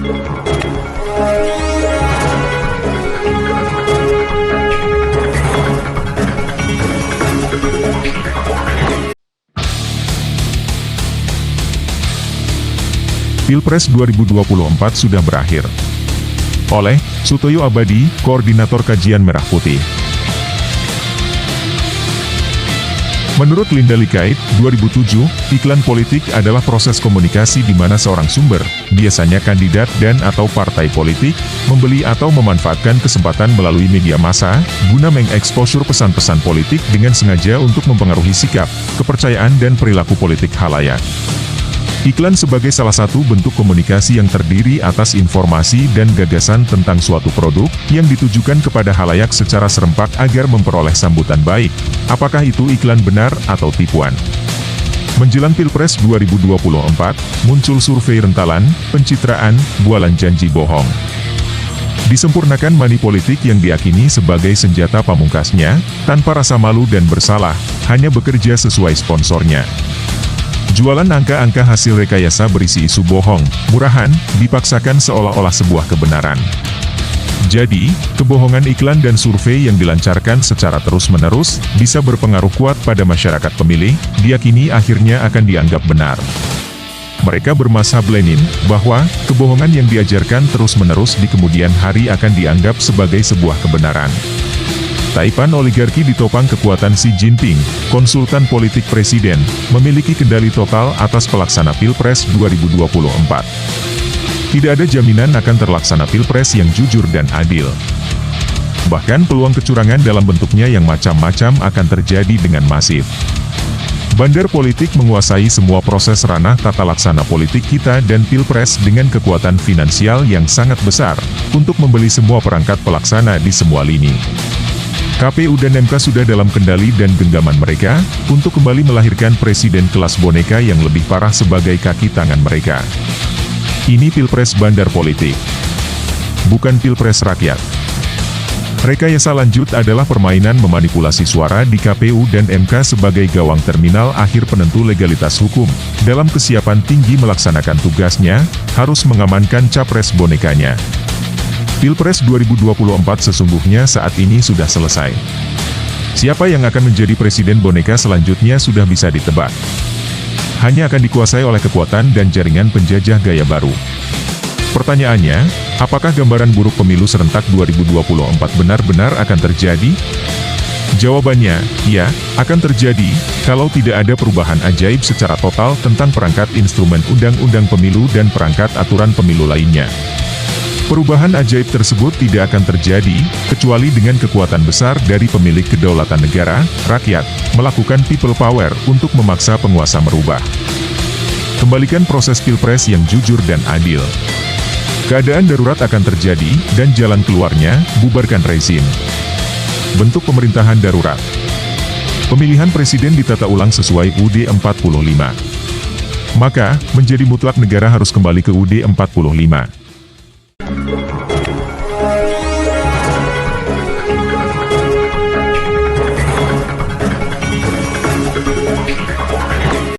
Pilpres 2024 sudah berakhir. Oleh Sutoyo Abadi, Koordinator Kajian Merah Putih. Menurut Linda Likait, 2007, iklan politik adalah proses komunikasi di mana seorang sumber, biasanya kandidat dan/atau partai politik, membeli atau memanfaatkan kesempatan melalui media massa, guna mengeksposur pesan-pesan politik dengan sengaja untuk mempengaruhi sikap, kepercayaan dan perilaku politik khalayak. Iklan sebagai salah satu bentuk komunikasi yang terdiri atas informasi dan gagasan tentang suatu produk, yang ditujukan kepada khalayak secara serempak agar memperoleh sambutan baik. Apakah itu iklan benar atau tipuan? Menjelang Pilpres 2024, muncul survei rentalan, pencitraan, bualan janji bohong. Disempurnakan money politik yang diakini sebagai senjata pamungkasnya, tanpa rasa malu dan bersalah, hanya bekerja sesuai sponsornya. Jualan angka-angka hasil rekayasa berisi isu bohong, murahan, dipaksakan seolah-olah sebuah kebenaran. Jadi, kebohongan iklan dan survei yang dilancarkan secara terus-menerus, bisa berpengaruh kuat pada masyarakat pemilih, diyakini akhirnya akan dianggap benar. Mereka bermazhab Lenin, bahwa, kebohongan yang diajarkan terus-menerus di kemudian hari akan dianggap sebagai sebuah kebenaran. Taipan oligarki ditopang kekuatan Xi Jinping, konsultan politik presiden, memiliki kendali total atas pelaksana Pilpres 2024. Tidak ada jaminan akan terlaksana Pilpres yang jujur dan adil. Bahkan peluang kecurangan dalam bentuknya yang macam-macam akan terjadi dengan masif. Bandar politik menguasai semua proses ranah tata laksana politik kita dan Pilpres dengan kekuatan finansial yang sangat besar, untuk membeli semua perangkat pelaksana di semua lini. KPU dan MK sudah dalam kendali dan genggaman mereka, untuk kembali melahirkan presiden kelas boneka yang lebih parah sebagai kaki tangan mereka. Ini Pilpres bandar politik, bukan Pilpres rakyat. Rekayasa lanjut adalah permainan memanipulasi suara di KPU dan MK sebagai gawang terminal akhir penentu legalitas hukum, dalam kesiapan tinggi melaksanakan tugasnya, harus mengamankan capres bonekanya. Pilpres 2024 sesungguhnya saat ini sudah selesai. Siapa yang akan menjadi presiden boneka selanjutnya sudah bisa ditebak. Hanya akan dikuasai oleh kekuatan dan jaringan penjajah gaya baru. Pertanyaannya, apakah gambaran buruk pemilu serentak 2024 benar-benar akan terjadi? Jawabannya, ya, akan terjadi, kalau tidak ada perubahan ajaib secara total tentang perangkat instrumen undang-undang pemilu dan perangkat aturan pemilu lainnya. Perubahan ajaib tersebut tidak akan terjadi, kecuali dengan kekuatan besar dari pemilik kedaulatan negara, rakyat, melakukan people power untuk memaksa penguasa merubah. Kembalikan proses Pilpres yang jujur dan adil. Keadaan darurat akan terjadi, dan jalan keluarnya, bubarkan rezim. Bentuk pemerintahan darurat. Pemilihan presiden ditata ulang sesuai UUD 45. Maka, menjadi mutlak negara harus kembali ke UUD 45.